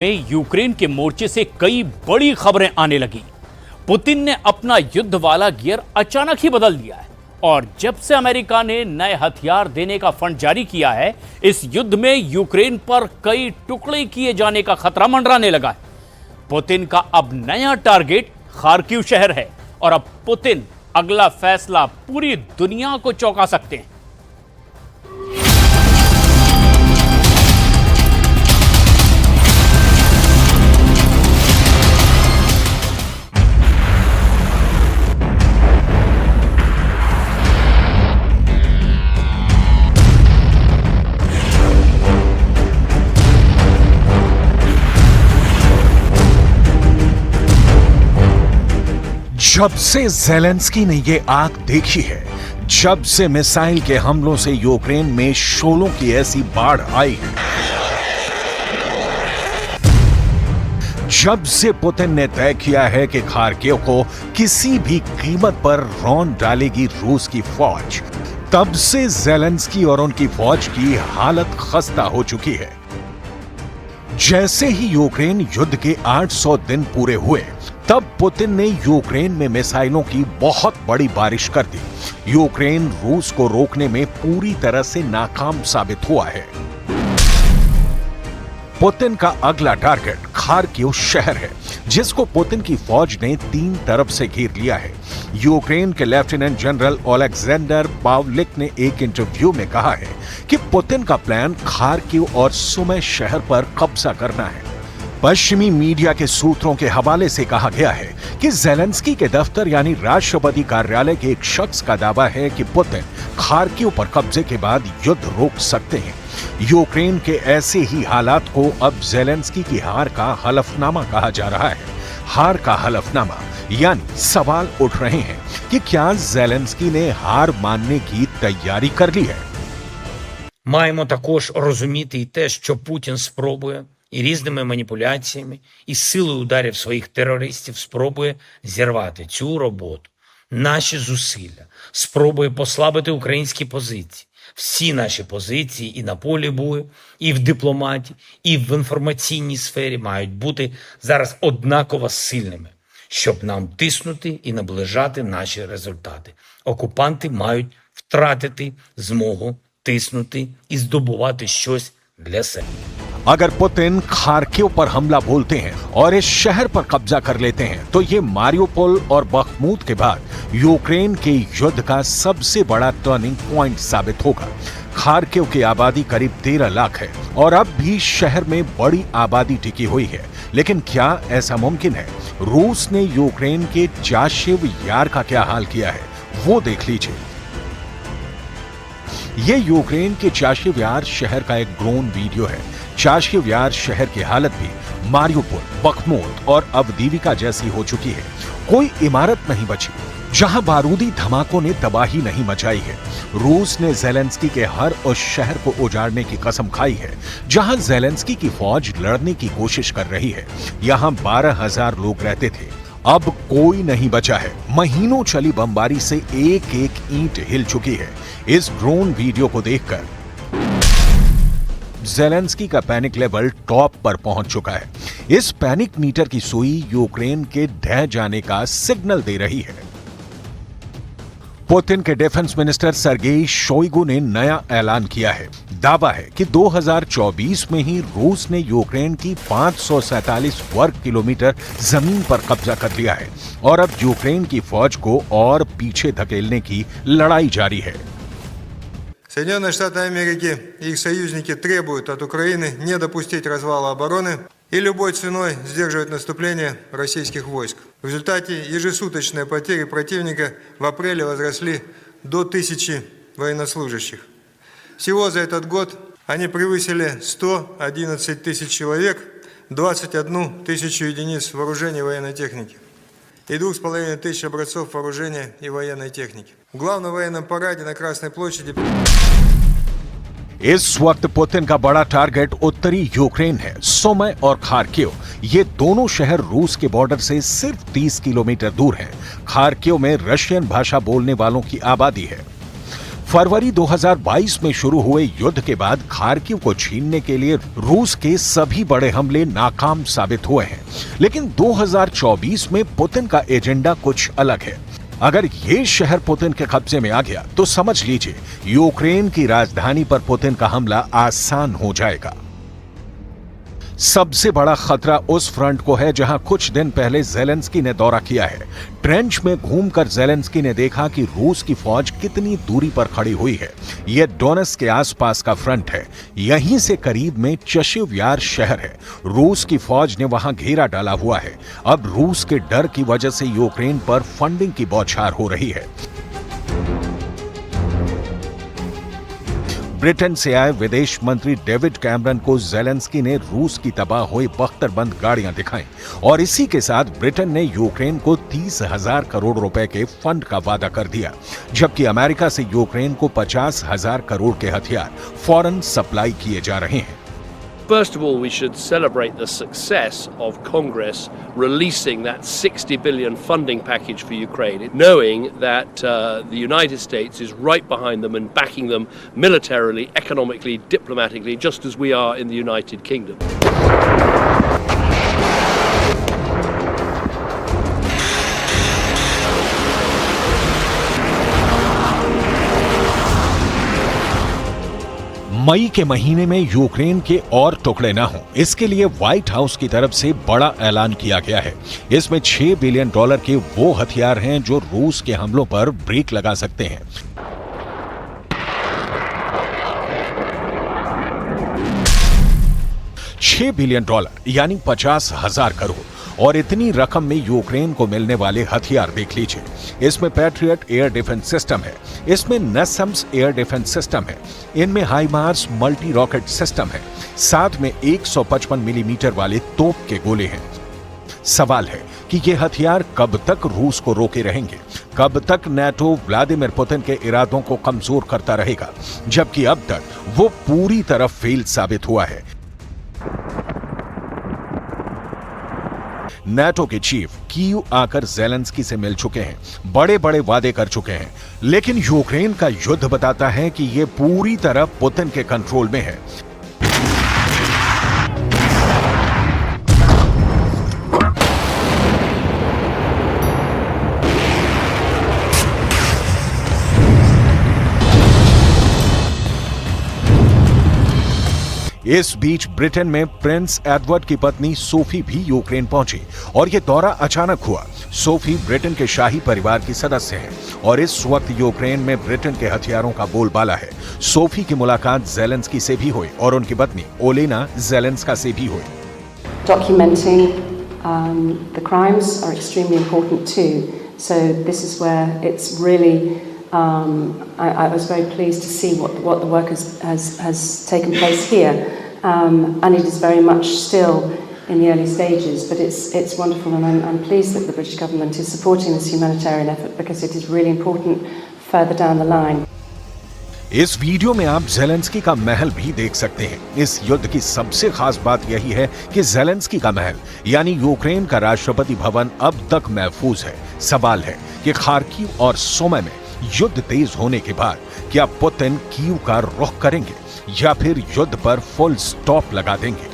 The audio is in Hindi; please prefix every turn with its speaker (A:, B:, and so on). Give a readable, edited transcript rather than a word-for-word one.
A: में यूक्रेन के मोर्चे से कई बड़ी खबरें आने लगी। पुतिन ने अपना युद्ध वाला गियर अचानक ही बदल दिया है और जब से अमेरिका ने नए हथियार देने का फंड जारी किया है, इस युद्ध में यूक्रेन पर कई टुकड़े किए जाने का खतरा मंडराने लगा है। पुतिन का अब नया टारगेट खार्किव शहर है और अब पुतिन अगला फैसला पूरी दुनिया को चौंका सकते हैं।
B: जब से ज़ेलेंस्की ने ये आग देखी है, जब से मिसाइल के हमलों से यूक्रेन में शोलों की ऐसी बाढ़ आई है, जब से पुतिन ने तय किया है कि खार्किव को किसी भी कीमत पर रौंद डालेगी रूस की फौज, तब से ज़ेलेंस्की और उनकी फौज की हालत खस्ता हो चुकी है। जैसे ही यूक्रेन युद्ध के 800 दिन पूरे हुए, तब पुतिन ने यूक्रेन में मिसाइलों की बहुत बड़ी बारिश कर दी। यूक्रेन रूस को रोकने में पूरी तरह से नाकाम साबित हुआ है। पुतिन का अगला टारगेट खार्किव शहर है, जिसको पुतिन की फौज ने 3 तरफ से घेर लिया है। यूक्रेन के लेफ्टिनेंट जनरल ओलेक्जेंडर पावलिक ने एक इंटरव्यू में कहा है कि पुतिन का प्लान खार्किव और सुमी शहर पर कब्जा करना है। पश्चिमी मीडिया के सूत्रों के हवाले से कहा गया है कि ज़ेलेंस्की के दफ्तर यानी राष्ट्रपति कार्यालय के एक शख्स का दावा है कि पुतिन खार्किव पर कब्जे के बाद युद्ध रोक सकते हैं। यूक्रेन के ऐसे ही हालात को अब ज़ेलेंस्की की हार का हलफनामा कहा जा रहा है। हार का हलफनामा यानी सवाल उठ रहे हैं कि क्या ज़ेलेंस्की ने हार मानने की तैयारी कर ली है।
C: Маємо також розуміти і те, що Путін спробує і різними маніпуляціями, і силою ударів своїх терористів спробує зірвати цю роботу. Наші зусилля спробує послабити українські позиції. Всі наші позиції і на полі бою, і в дипломатії, і в інформаційній сфері мають бути зараз однаково сильними, щоб нам тиснути і наближати наші результати. Окупанти мають втратити змогу тиснути і здобувати щось для себе.
B: अगर पुतिन खार्किव पर हमला बोलते हैं और इस शहर पर कब्जा कर लेते हैं, तो ये मारियोपोल और बखमूत के बाद यूक्रेन के युद्ध का सबसे बड़ा टर्निंग पॉइंट साबित होगा। खार्किव की आबादी करीब 13 लाख है और अब भी शहर में बड़ी आबादी टिकी हुई है। लेकिन क्या ऐसा मुमकिन है? रूस ने यूक्रेन के चाशिव यार का क्या हाल किया है, वो देख लीजिए। ये यूक्रेन के चाशिव यार शहर का एक ड्रोन वीडियो है। चाशिव यार शहर की हालत भी मारियोपोल, बखमूत और अवदीविका जैसी हो चुकी है। कोई इमारत नहीं बची जहां बारूदी धमाकों ने तबाही नहीं मचाई है। रूस ने ज़ेलेंस्की के हर उस शहर को उजाड़ने की कसम खाई है जहां ज़ेलेंस्की की फौज लड़ने की कोशिश कर रही है। यहां 12,000 लोग रहते थे, अब कोई नहीं बचा है। महीनों चली बमबारी से एक एक ईंट हिल चुकी है। इस ड्रोन वीडियो को देखकर ज़ेलेंस्की का पैनिक लेवल टॉप पर पहुंच चुका है। इस पैनिक मीटर की सुई यूक्रेन के ढह जाने का सिग्नल दे रही है। पुतिन के डिफेंस मिनिस्टर सर्गेई शोइगु ने नया ऐलान किया है। दावा है कि 2024 में ही रूस ने यूक्रेन की 547 वर्ग किलोमीटर जमीन पर कब्जा कर लिया है और अब यूक्रेन की फौज को और पीछे धकेलने की लड़ाई जारी है।
D: Соединенные Штаты Америки и их союзники требуют от Украины не допустить развала обороны и любой ценой сдерживать наступление российских войск. В результате ежесуточные потери противника в апреле возросли до 1000 военнослужащих. Всего за этот год они превысили 111 тысяч человек, 21 тысячу единиц вооружения и военной техники и 2500 образцов вооружения и военной техники. В главном военном параде на Красной площади
B: इस वक्त पुतिन का बड़ा टारगेट उत्तरी यूक्रेन है। सुमी और खार्किव, ये दोनों शहर रूस के बॉर्डर से सिर्फ 30 किलोमीटर दूर हैं। खार्किव में रशियन भाषा बोलने वालों की आबादी है। फरवरी 2022 में शुरू हुए युद्ध के बाद खार्किव को छीनने के लिए रूस के सभी बड़े हमले नाकाम साबित हुए हैं। लेकिन 2024 में पुतिन का एजेंडा कुछ अलग है। अगर ये शहर पुतिन के कब्जे में आ गया तो समझ लीजिए यूक्रेन की राजधानी पर पुतिन का हमला आसान हो जाएगा। सबसे बड़ा खतरा उस फ्रंट को है जहां कुछ दिन पहले ज़ेलेंस्की ने दौरा किया है। ट्रेंच में घूमकर ज़ेलेंस्की ने देखा कि रूस की फौज कितनी दूरी पर खड़ी हुई है। यह डोनेट्स्क के आसपास का फ्रंट है। यहीं से करीब में चशिव यार शहर है। रूस की फौज ने वहां घेरा डाला हुआ है। अब रूस के डर की वजह से यूक्रेन पर फंडिंग की बौछार हो रही है। ब्रिटेन से आए विदेश मंत्री डेविड कैमरन को ज़ेलेंस्की ने रूस की तबाह हुई बख्तरबंद गाड़ियां दिखाई और इसी के साथ ब्रिटेन ने यूक्रेन को 30,000 करोड़ रुपए के फंड का वादा कर दिया, जबकि अमेरिका से यूक्रेन को 50,000 करोड़ के हथियार फौरन सप्लाई किए जा रहे हैं।
E: First of all, we should celebrate the success of Congress releasing that $60 billion funding package for Ukraine, knowing that the United States is right behind them and backing them militarily, economically, diplomatically, just as we are in the United Kingdom.
B: मई के महीने में यूक्रेन के और टुकड़े ना हों, इसके लिए व्हाइट हाउस की तरफ से बड़ा ऐलान किया गया है। इसमें $6 बिलियन के वो हथियार हैं जो रूस के हमलों पर ब्रेक लगा सकते हैं। $6 बिलियन यानी 50,000 करोड़ और इतनी रकम में यूक्रेन को मिलने वाले हथियार देख लीजिए। इसमें पैट्रियट एयर डिफेंस सिस्टम है, इसमें नसम्स एयर डिफेंस सिस्टम है, इनमें हाइमार्स मल्टी रॉकेट सिस्टम है, साथ में 155 मिलीमीटर वाले तोप के गोले हैं। सवाल है कि ये हथियार कब तक रूस को रोके रहेंगे, कब तक नाटो व्लादिमीर पुतिन के इरादों को कमजोर करता रहेगा, जबकि अब तक वो पूरी तरह फेल साबित हुआ है। नाटो के चीफ कीव आकर ज़ेलेंस्की से मिल चुके हैं, बड़े बड़े वादे कर चुके हैं, लेकिन यूक्रेन का युद्ध बताता है कि यह पूरी तरह पुतिन के कंट्रोल में है। इस बीच ब्रिटेन में प्रिंस एडवर्ड की पत्नी सोफी भी यूक्रेन पहुंची और यह दौरा अचानक हुआ। सोफी ब्रिटेन के शाही परिवार की सदस्य हैं और इस वक्त यूक्रेन में ब्रिटेन के हथियारों का बोलबाला है। सोफी की मुलाकात ज़ेलेंस्की से भी हुई और उनकी पत्नी ओलेना ज़ेलेंस्का से भी हुई।
F: Documenting the crimes are extremely important too. So this is where it's really I was very pleased to see what the work has taken place here, and it is very much still in the early stages. But it's wonderful, and I'm pleased that the British government is supporting this humanitarian effort because it is really important further down the line.
B: इस वीडियो में आप ज़ेलेंस्की का महल भी देख सकते हैं। इस युद्ध की सबसे खास बात यही है कि ज़ेलेंस्की का महल यानी यूक्रेन का राष्ट्रपति भवन अब तक महफूज है। सवाल है कि खार्किव और सुमी में युद्ध तेज होने के बाद क्या पुतिन कीव का रुख करेंगे या फिर युद्ध पर फुल स्टॉप लगा देंगे।